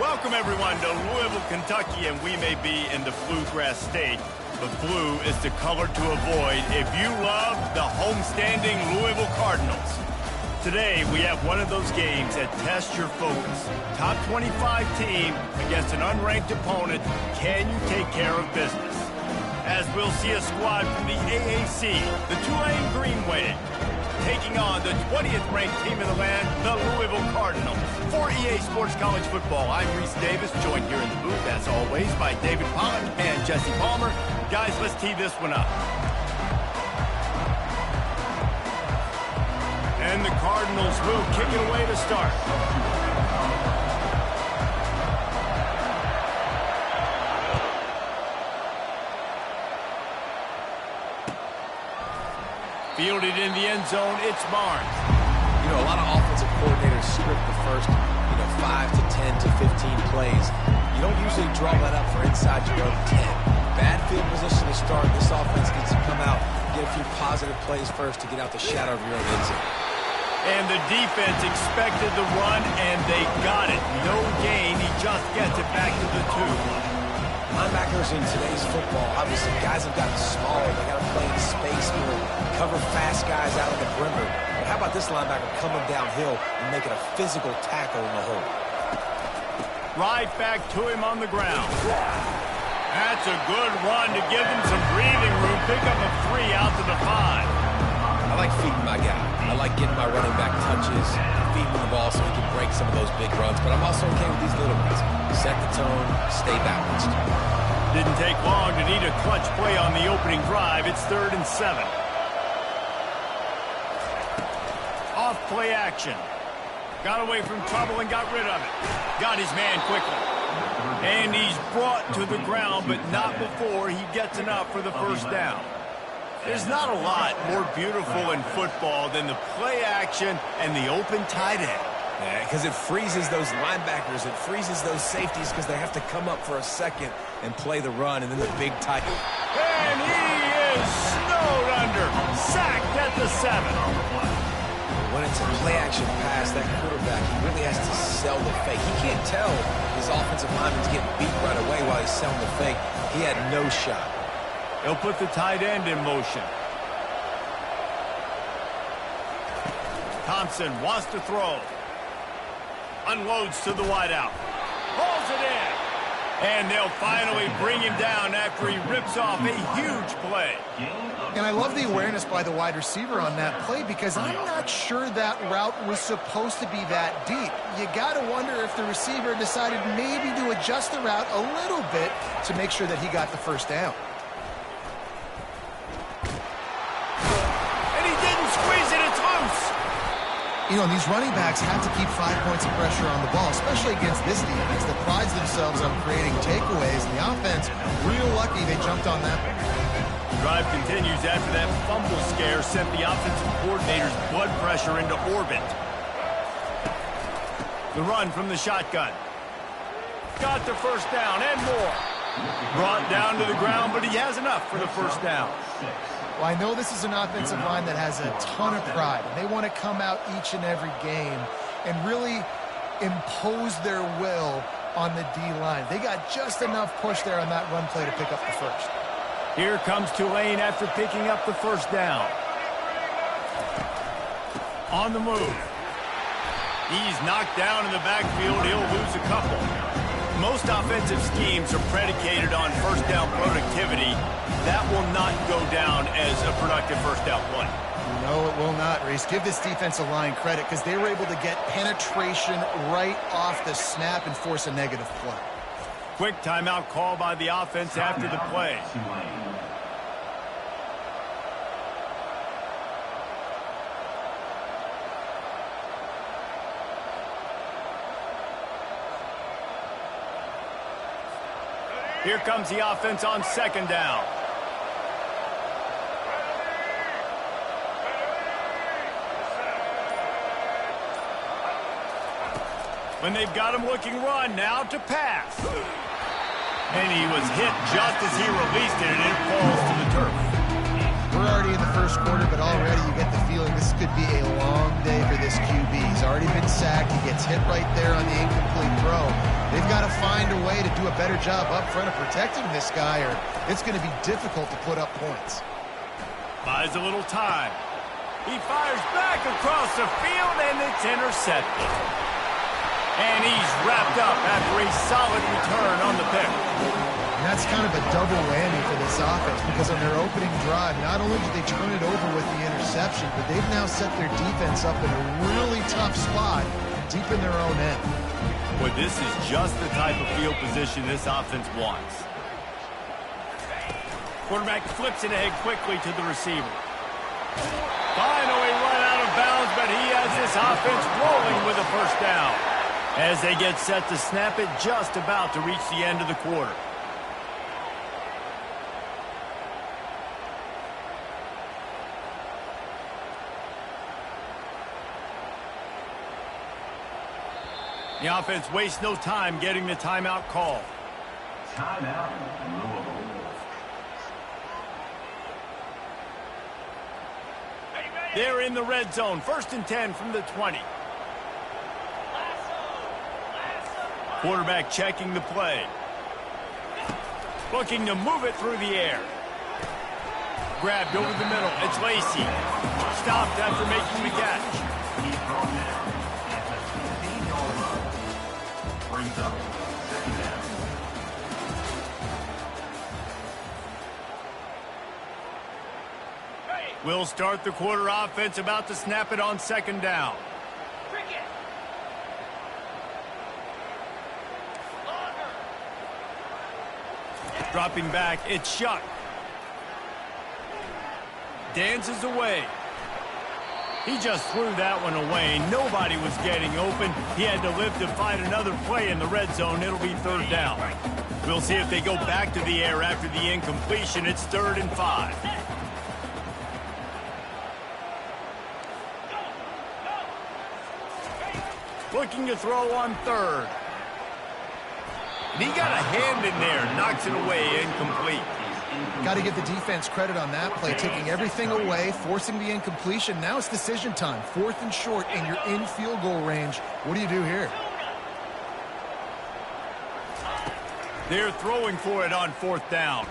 Welcome, everyone, to Louisville, Kentucky, and we may be in the Bluegrass State, but blue is the color to avoid if you love the homestanding Louisville Cardinals. Today, we have one of those games that tests your focus. Top 25 team against an unranked opponent. Can you take care of business? As we'll see a squad from the AAC, the Tulane Green Wave, taking on the 20th ranked team in the land, the Louisville Cardinals. For EA Sports College Football, I'm Reese Davis, joined here in the booth, as always, by David Pollock and Jesse Palmer. Guys, let's tee this one up. And the Cardinals will kick it away to start. Fielded in the end zone, it's Barnes. You know, a lot of offensive coordinators script the first, 5 to 10 to 15 plays. You don't usually draw that up for inside your own 10. Bad field position to start. This offense needs to come out and get a few positive plays first to get out the shadow of your own end zone. And the defense expected the run, and they got it. No gain. He just gets it back to the 2. Linebackers in today's football, obviously, guys have gotten smaller. They got to play in space more, cover fast guys out of the perimeter. But how about this linebacker coming downhill and making a physical tackle in the hole? Right back to him on the ground. That's a good run to give him some breathing room. Pick up a 3 out to the 5. I like feeding my guy. I like getting my running back touches, feeding him the ball so he can break some of those big runs. But I'm also okay with these little ones. Set the tone, stay balanced. Didn't take long to need a clutch play on the opening drive. It's 3rd and 7. Off play action. Got away from trouble and got rid of it. Got his man quickly. And he's brought to the ground, but not before he gets enough for the first down. There's not a lot more beautiful in football than the play action and the open tight end. Yeah, because it freezes those linebackers. It freezes those safeties because they have to come up for a second and play the run, and then the big tight end. And he is snowed under. Sacked at the 7. When it's a play-action pass, that quarterback, he really has to sell the fake. He can't tell his offensive lineman's getting beat right away while he's selling the fake. He had no shot. He'll put the tight end in motion. Thompson wants to throw. Unloads to the wideout. Pulls it in. And they'll finally bring him down after he rips off a huge play. And I love the awareness by the wide receiver on that play because I'm not sure that route was supposed to be that deep. You got to wonder if the receiver decided maybe to adjust the route a little bit to make sure that he got the first down. And he didn't squeeze it. It's loose. You know, these running backs have to keep 5 points of pressure on the ball, especially against this defense that prides themselves on creating takeaways. And the offense, real lucky they jumped on that one. Drive continues after that fumble scare sent the offensive coordinator's blood pressure into orbit. The run from the shotgun. Got the first down and more. Brought down to the ground, but he has enough for the first down. Well, I know this is an offensive line that has a ton of pride. They want to come out each and every game and really impose their will on the D-line. They got just enough push there on that run play to pick up the first. Here comes Tulane after picking up the first down. On the move. He's knocked down in the backfield. He'll lose a couple. Most offensive schemes are predicated on first down productivity. That will not go down as a productive first down play. No, it will not, Reese. Give this defensive line credit because they were able to get penetration right off the snap and force a negative play. Quick timeout call by the offense after the play. Here comes the offense on second down. When they've got him looking run, now to pass. And he was hit just as he released it, and it falls to the turf. We're already in the first quarter, but already you get the feeling this could be a long day for this QB. He's already been sacked. He gets hit right there on the incomplete throw. They've got find a way to do a better job up front of protecting this guy, or it's going to be difficult to put up points. Buys a little time. He fires back across the field, and it's intercepted. And he's wrapped up after a solid return on the pick. And that's kind of a double whammy for this offense, because on their opening drive, not only did they turn it over with the interception, but they've now set their defense up in a really tough spot deep in their own end. Well, this is just the type of field position this offense wants. Quarterback flips it ahead quickly to the receiver. Finally run out of bounds, but he has this offense rolling with a first down. As they get set to snap it, just about to reach the end of the quarter. The offense wastes no time getting the timeout call. Timeout, Louisville. They're in the red zone. 1st and 10 from the 20. Quarterback checking the play. Looking to move it through the air. Grabbed over the middle. It's Lacey. Stopped after making the catch. We'll start the quarter offense, about to snap it on 2nd down. Dropping back, it's Shuck. Dances away. He just threw that one away. Nobody was getting open. He had to live to fight another play in the red zone. It'll be 3rd down. We'll see if they go back to the air after the incompletion. It's 3rd and 5. Looking to throw on 3rd. And he got a hand in there, knocks it away, incomplete. Got to give the defense credit on that play, taking everything away, forcing the incompletion. Now it's decision time. 4th and short, and you're in field goal range. What do you do here? They're throwing for it on 4th down.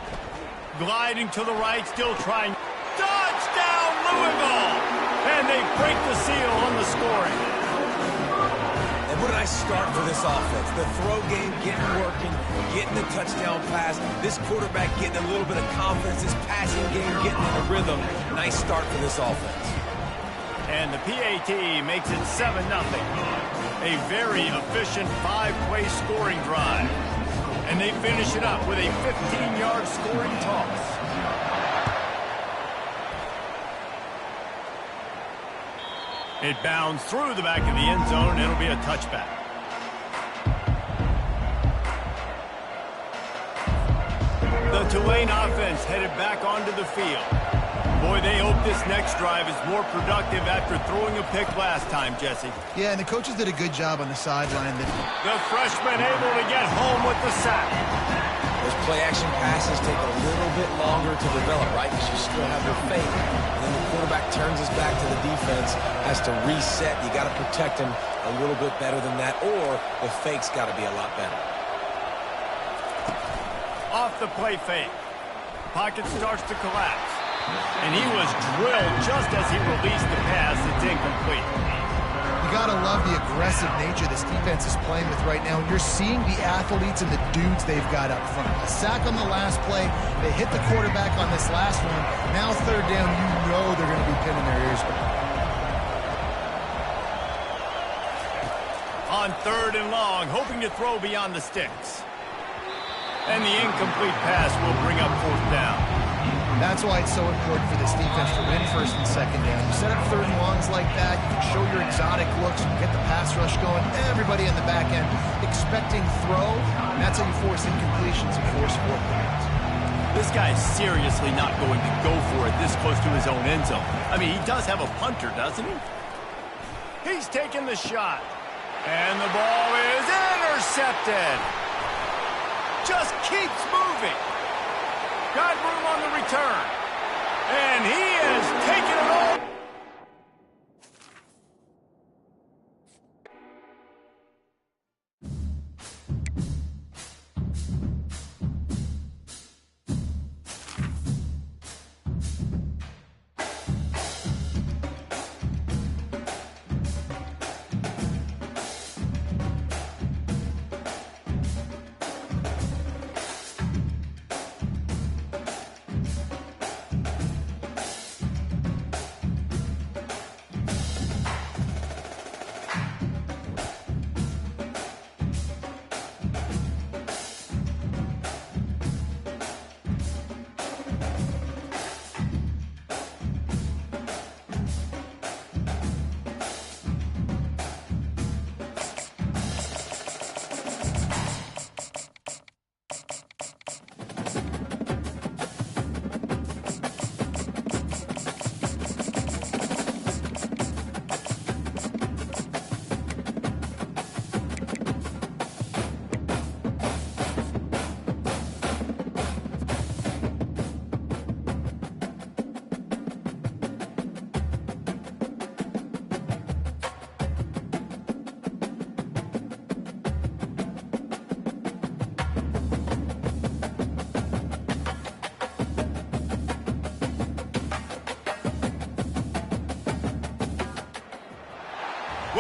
Gliding to the right, still trying. Touchdown, Louisville! And they break the seal on the scoring. And what a nice start for this offense. The throw game getting working, getting the touchdown pass. This quarterback getting a little bit of confidence. This passing game getting in a rhythm. Nice start for this offense. And the PAT makes it 7-0. A very efficient 5-play scoring drive. And they finish it up with a 15-yard scoring toss. It bounds through the back of the end zone, and it'll be a touchback. The Tulane offense headed back onto the field. Boy, they hope this next drive is more productive after throwing a pick last time, Jesse. Yeah, and the coaches did a good job on the sideline. The freshman able to get home with the sack. Those play-action passes take a little bit longer to develop, right? Because you still have your fake. And then the quarterback turns his back to the defense, has to reset. You got to protect him a little bit better than that, or the fake's got to be a lot better. Off the play fake. Pocket starts to collapse. And he was drilled just as he released the pass. It's incomplete. You got to love the aggressive nature this defense is playing with right now. And you're seeing the athletes and the dudes they've got up front. A sack on the last play. They hit the quarterback on this last one. Now 3rd down, you know they're going to be pinning their ears back. On 3rd and long, hoping to throw beyond the sticks. And the incomplete pass will bring up 4th down. That's why it's so important for this defense to win 1st and 2nd down. You set up 3rd and longs like that, you can show your exotic looks, you can get the pass rush going, everybody in the back end expecting throw, and that's how you force incompletions and force 4th downs. This guy's seriously not going to go for it this close to his own end zone. I mean, he does have a punter, doesn't he? He's taking the shot. And the ball is intercepted. Just keeps moving. Got room on the return. And he has taken it all.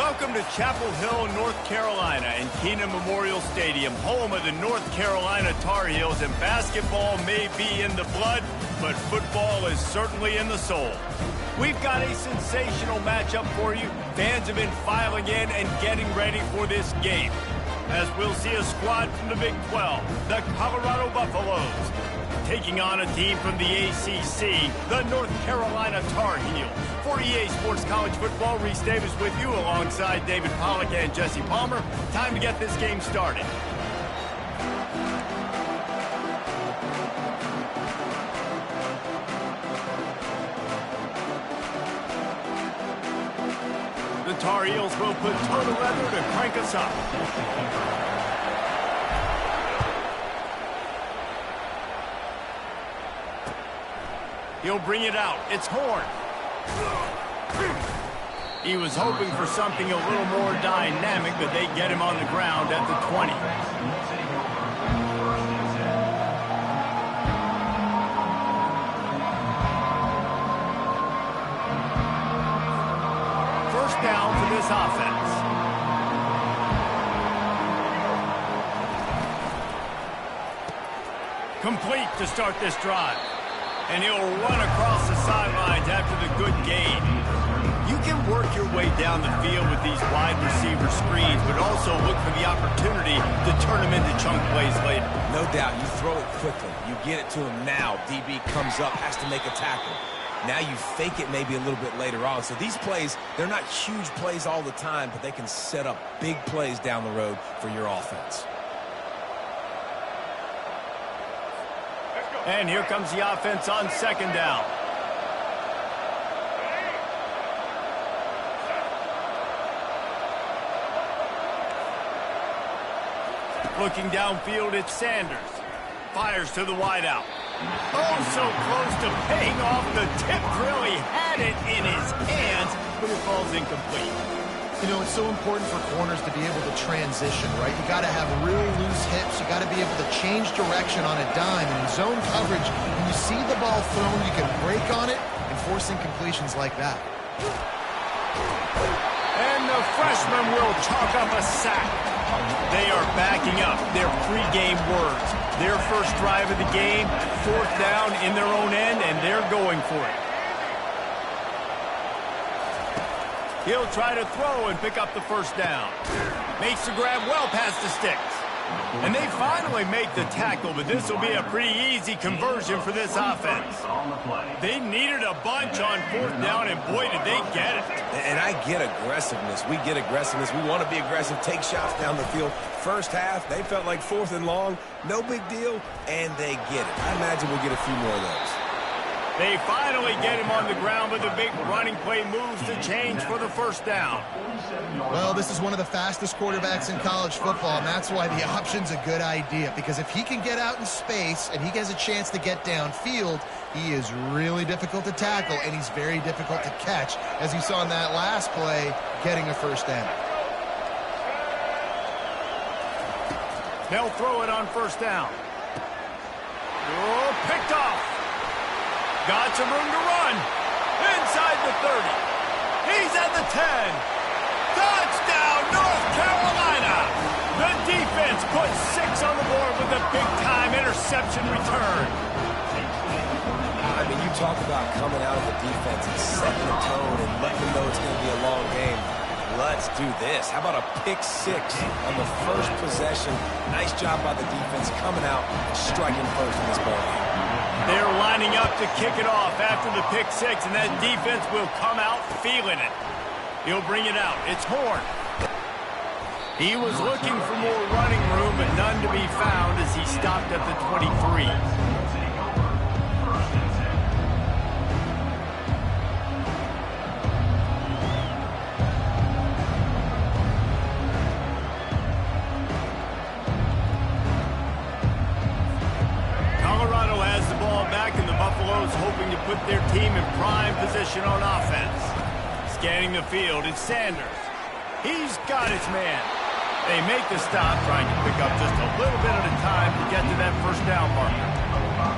Welcome to Chapel Hill, North Carolina, and Keenan Memorial Stadium, home of the North Carolina Tar Heels, and basketball may be in the blood, but football is certainly in the soul. We've got a sensational matchup for you. Fans have been filing in and getting ready for this game, as we'll see a squad from the Big 12, the Colorado Buffaloes, taking on a team from the ACC, the North Carolina Tar Heels. For EA Sports College Football, Reese Davis with you alongside David Pollack and Jesse Palmer. Time to get this game started. The Tar Heels will put total leather to crank us up. He'll bring it out. It's Horn. He was hoping for something a little more dynamic, but they get him on the ground at the 20. First down for this offense. Complete to start this drive. And he'll run across the sidelines after the good gain. You can work your way down the field with these wide receiver screens, but also look for the opportunity to turn them into chunk plays later. No doubt, you throw it quickly. You get it to him now. DB comes up, has to make a tackle. Now you fake it maybe a little bit later on. So these plays, they're not huge plays all the time, but they can set up big plays down the road for your offense. And here comes the offense on second down. Looking downfield, it's Sanders. Fires to the wideout. Oh, so close to paying off the tip drill. He had it in his hands, but it falls incomplete. You know, it's so important for corners to be able to transition, right? You got to have real loose hips. You got to be able to change direction on a dime. And in zone coverage, when you see the ball thrown, you can break on it and force incompletions like that. And the freshman will chalk up a sack. They are backing up their pregame words. Their first drive of the game, fourth down in their own end, and they're going for it. He'll try to throw and pick up the first down. Makes the grab well past the sticks. And they finally make the tackle, but this will be a pretty easy conversion for this offense. They needed a bunch on fourth down, and boy, did they get it. And I get aggressiveness. We get aggressiveness. We want to be aggressive, take shots down the field. First half, they felt like fourth and long. No big deal, and they get it. I imagine we'll get a few more of those. They finally get him on the ground, but the big running play moves to change for the first down. Well, this is one of the fastest quarterbacks in college football, and that's why the option's a good idea. Because if he can get out in space and he has a chance to get downfield, he is really difficult to tackle, and he's very difficult to catch, as you saw in that last play, getting a first down. They'll throw it on first down. Oh, picked off. Got some room to run. Inside the 30. He's at the 10. Touchdown, North Carolina. The defense puts 6 on the board with a big-time interception return. I mean, you talk about coming out of the defense and setting the tone and letting them know it's going to be a long game. Let's do this. How about a pick 6 on the first possession? Nice job by the defense coming out and striking first in this ball game. They're lining up to kick it off after the pick 6, and that defense will come out feeling it. He'll bring it out. It's Horn. He was looking for more running room, but none to be found as he stopped at the 23. Buffalo's hoping to put their team in prime position on offense. Scanning the field, it's Sanders. He's got his man. They make the stop, trying to pick up just a little bit at a time to get to that first down marker.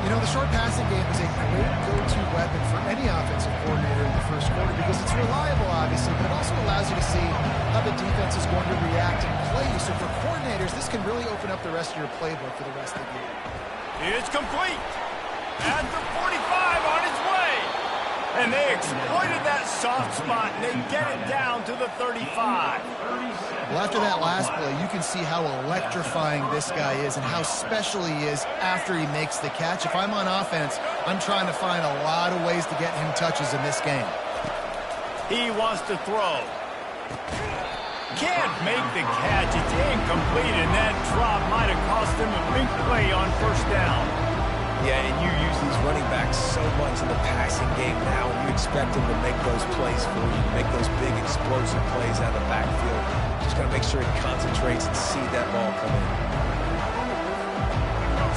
You know, the short passing game is a great go-to weapon for any offensive coordinator in the first quarter because it's reliable, obviously, but it also allows you to see how the defense is going to react and play you. So for coordinators, this can really open up the rest of your playbook for the rest of the game. It's complete. At the 45 on its way. And they exploited that soft spot, and they get it down to the 35. Well, after that last play, you can see how electrifying this guy is and how special he is after he makes the catch. If I'm on offense, I'm trying to find a lot of ways to get him touches in this game. He wants to throw. Can't make the catch. It's incomplete, and that drop might have cost him a big play on first down. Yeah, and you use these running backs so much in the passing game now, and you expect them to make those plays for you, make those big explosive plays out of the backfield. Just got to make sure he concentrates and see that ball come in.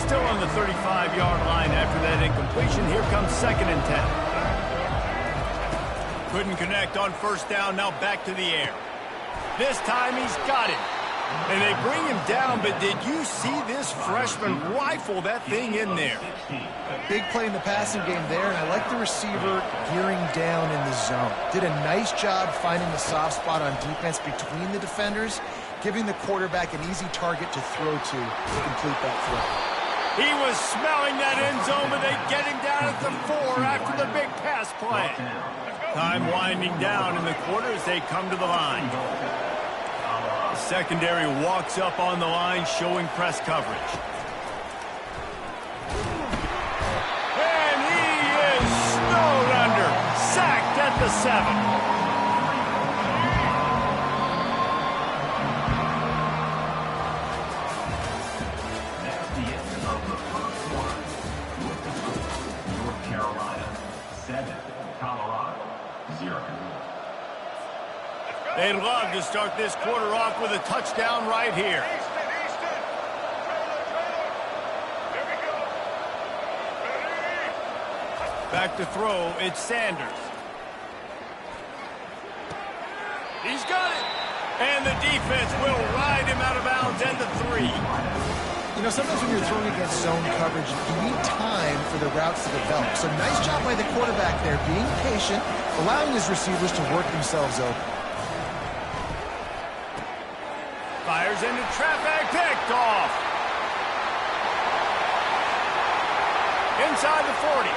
Still on the 35-yard line after that incompletion. Here comes 2nd and 10. Couldn't connect on first down. Now back to the air. This time he's got it. And they bring him down, but did you see this freshman rifle that thing in there? Big play in the passing game there, and I like the receiver gearing down in the zone. Did a nice job finding the soft spot on defense between the defenders, giving the quarterback an easy target to throw to complete that throw. He was smelling that end zone, but they get him down at the 4 after the big pass play. Time winding down in the quarter as they come to the line. Secondary walks up on the line, showing press coverage. And he is snowed under, sacked at the 7. That's the end of the first quarter. With the score, North Carolina 7, Colorado 0. They'd love to start this quarter off with a touchdown right here. Back to throw, it's Sanders. He's got it. And the defense will ride him out of bounds at the 3. You know, sometimes when you're throwing against zone coverage, you need time for the routes to develop. So nice job by the quarterback there, being patient, allowing his receivers to work themselves open. Fires into traffic, picked off. Inside the 40.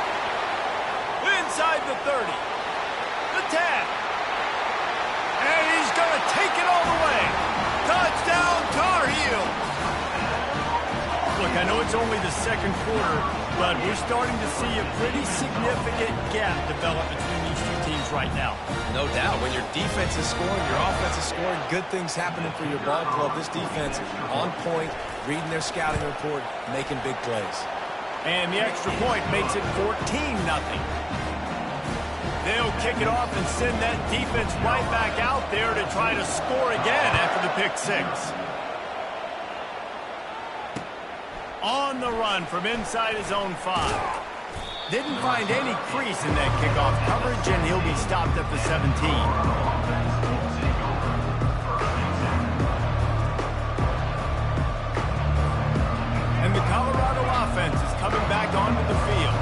Inside the 30. The 10. And he's going to take it all the way. Touchdown, Tar Heels. Look, I know it's only the second quarter, but we're starting to see a pretty significant gap develop between these two teams right now. No doubt. When your defense is scoring, your offense is scoring, good things happening for your ball club. This defense on point, reading their scouting report, making big plays. And the extra point makes it 14-0. They'll kick it off and send that defense right back out there to try to score again after the pick 6. On the run from inside his own 5. Didn't find any crease in that kickoff coverage, and he'll be stopped at the 17. And the Colorado offense is coming back onto the field.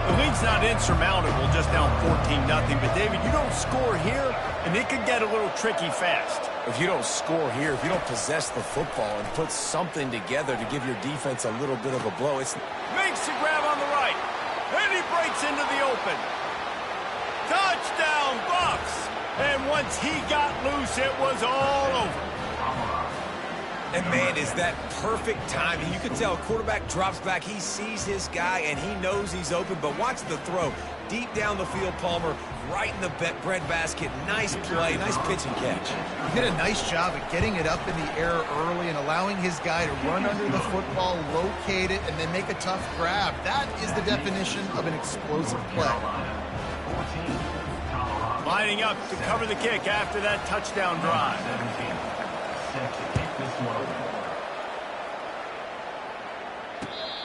The lead's not insurmountable, just down 14-0. But, David, you don't score here, and it could get a little tricky fast. If you don't score here, if you don't possess the football and put something together to give your defense a little bit of a blow, it's... Makes the grab on the right. And he breaks into the open. Touchdown, Bucks! And once he got loose, it was all over. And, man, is that perfect timing. You can tell a quarterback drops back. He sees his guy, and he knows he's open. But watch the throw. Deep down the field, Palmer, right in the breadbasket. Nice play, nice pitch and catch. He did a nice job at getting it up in the air early and allowing his guy to run under the football, locate it, and then make a tough grab. That is the definition of an explosive play. Lining up to cover the kick after that touchdown drive.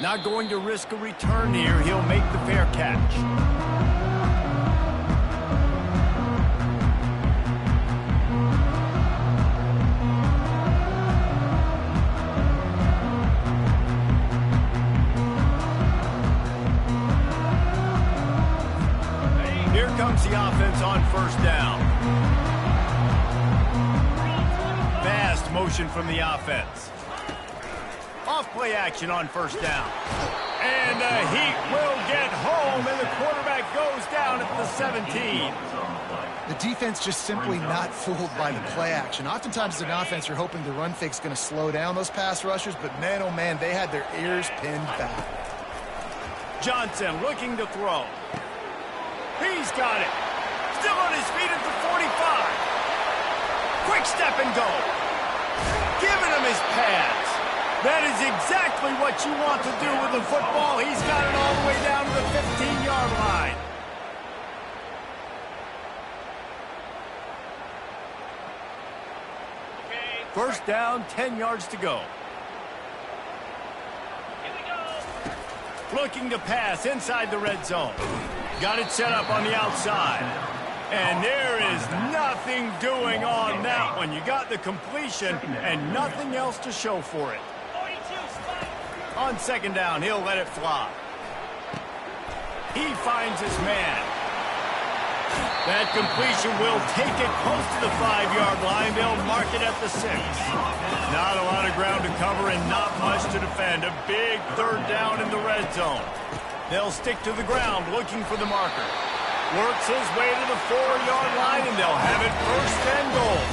Not going to risk a return here. He'll make the fair catch. the offense on first down. Fast motion from the offense. Off play action on first down. And the Heat will get home, and the quarterback goes down at the 17. The defense just simply not fooled by the play action. Oftentimes as an offense, you're hoping the run fake's going to slow down those pass rushers, but man, oh man, they had their ears pinned back. Johnson looking to throw. He's got it. Still on his feet at the 45. Quick step and go. Giving him his pads. That is exactly what you want to do with the football. He's got it all the way down to the 15-yard line. First down, 10 yards to go. Looking to pass inside the red zone. Got it set up on the outside. And there is nothing doing on that one. You got the completion and nothing else to show for it. On second down, he'll let it fly. He finds his man. That completion will take it close to the 5-yard line. They'll mark it at the 6. Not a lot of ground to cover and not much to defend. A big third down in the red zone. They'll stick to the ground looking for the marker. Works his way to the 4-yard line, and they'll have it first and goal.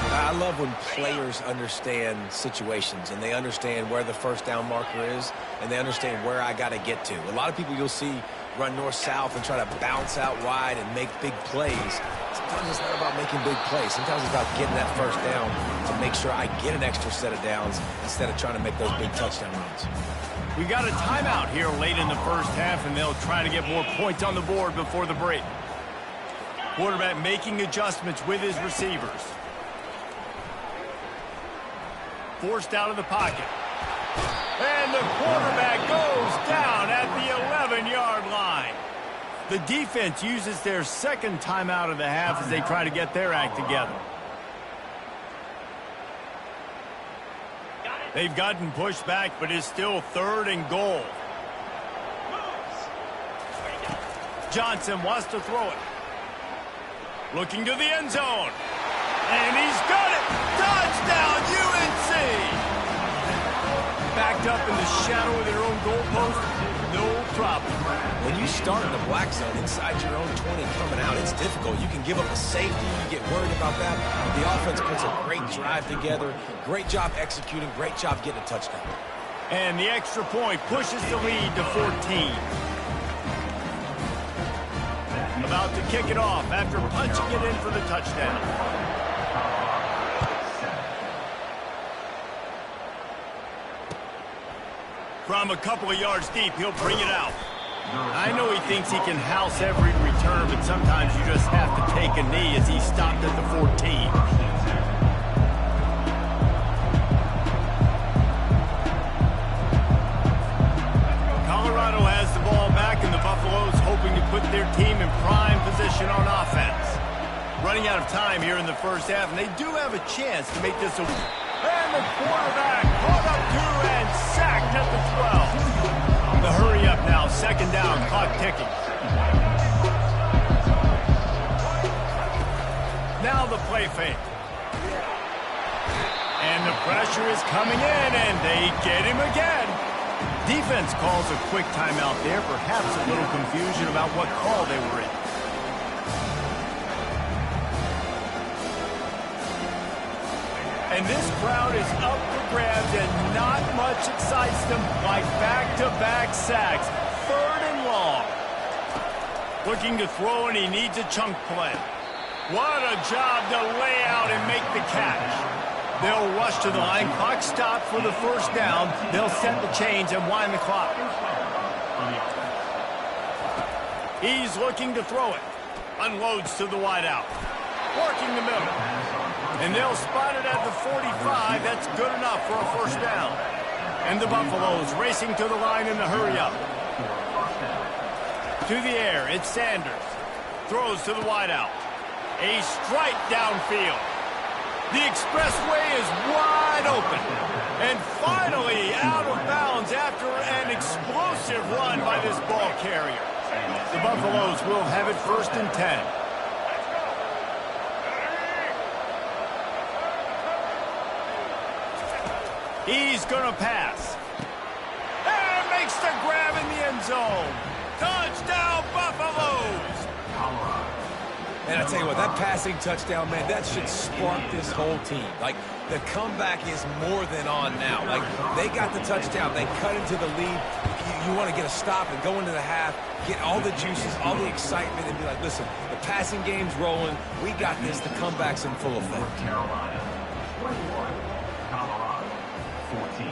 I love when players understand situations and they understand where the first down marker is and they understand where I got to get to. A lot of people you'll see run north-south and try to bounce out wide and make big plays. Sometimes it's not about making big plays. Sometimes it's about getting that first down to make sure I get an extra set of downs instead of trying to make those big touchdown runs. We got a timeout here late in the first half, and they'll try to get more points on the board before the break. Quarterback making adjustments with his receivers. Forced out of the pocket. And the quarterback goes down at the 11-yard line. The defense uses their second timeout of the half as they try to get their act together. They've gotten pushed back, but it's still third and goal. Johnson wants to throw it. Looking to the end zone. And he's got it. Touchdown, UNC. Backed up in the shadow of their own goalpost. No problem. When you start in the black zone inside your own 20 coming out, it's difficult. You can give up a safety. You get worried about that. The offense puts a great drive together. Great job executing. Great job getting a touchdown. And the extra point pushes the lead to 14. About to kick it off after punching it in for the touchdown. From a couple of yards deep, he'll bring it out. I know he thinks he can house every return, but sometimes you just have to take a knee as he stopped at the 14. Colorado has the ball back, and the Buffaloes hoping to put their team in prime position on offense. Running out of time here in the first half, and they do have a chance to make this a... And the quarterback caught up to and sacked at the 12. The hurry up now, second down, clock ticking. Now the play fake. And the pressure is coming in, and they get him again. Defense calls a quick timeout there, perhaps a little confusion about what call they were in. And this crowd is up for grabs, and not much excites them like back-to-back sacks. Third and long. Looking to throw, and he needs a chunk play. What a job to lay out and make the catch. They'll rush to the line. Clock stopped for the first down. They'll set the chains and wind the clock. He's looking to throw it. Unloads to the wideout. Working the middle. And they'll spot it at the 45. That's good enough for a first down. And the Buffaloes racing to the line in the hurry-up. To the air, it's Sanders. Throws to the wideout. A strike downfield. The expressway is wide open. And finally out of bounds after an explosive run by this ball carrier. The Buffaloes will have it 1st and 10. He's going to pass. And makes the grab in the end zone. Touchdown, Buffaloes! And I tell you what, that passing touchdown, man, that should spark this whole team. Like, the comeback is more than on now. Like, they got the touchdown. They cut into the lead. You want to get a stop and go into the half, get all the juices, all the excitement, and be like, listen, the passing game's rolling. We got this. The comeback's in full effect. North Carolina, 21. Colorado, 14.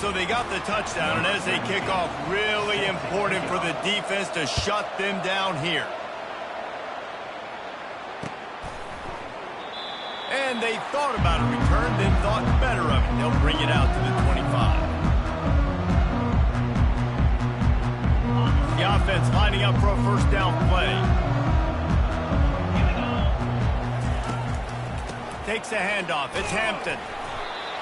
So they got the touchdown, and as they kick off, really important for the defense to shut them down here. And they thought about a return, then thought better of it. They'll bring it out to the 25. The offense lining up for a 1st down play. Takes the handoff. It's Hampton.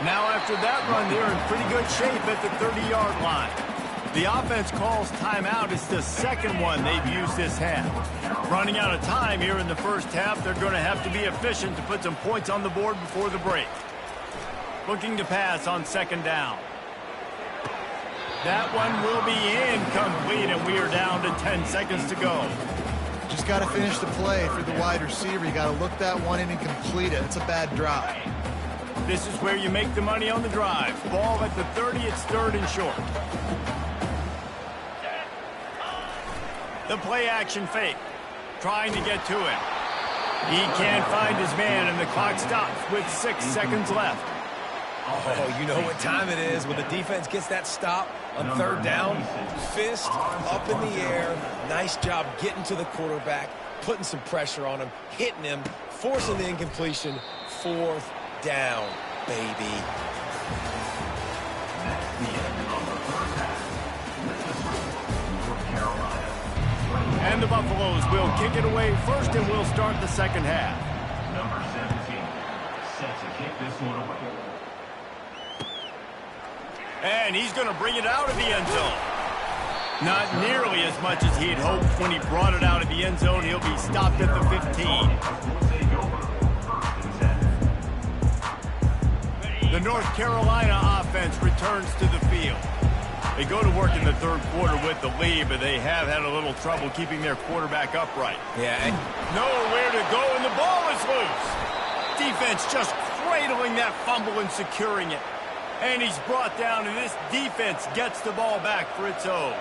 Now after that run, they're in pretty good shape at the 30-yard line. The offense calls timeout. It's the second one they've used this half. Running out of time here in the 1st half, they're going to have to be efficient to put some points on the board before the break. Looking to pass on 2nd down. That one will be incomplete, and we are down to 10 seconds to go. Just got to finish the play for the wide receiver. You got to look that one in and complete it. It's a bad drop. This is where you make the money on the drive. Ball at the 30, it's 3rd and short. The play action fake. Trying to get to him. He can't find his man, and the clock stops with 6 seconds left. Oh, you know what time it is when the defense gets that stop on 3rd down. Fist up in the air. Nice job getting to the quarterback, putting some pressure on him, hitting him, forcing the incompletion. 4th down, baby. That's the end of the 1st half. North Carolina. And the Buffaloes will kick it away first, and we'll start the 2nd half. Number 17, set to kick this one away. And he's going to bring it out of the end zone. Not nearly as much as he had hoped when he brought it out of the end zone. He'll be stopped at the 15. The North Carolina offense returns to the field. They go to work in the 3rd quarter with the lead, but they have had a little trouble keeping their quarterback upright. Yeah, and nowhere to go, and the ball is loose. Defense just cradling that fumble and securing it. And he's brought down, and this defense gets the ball back for its own.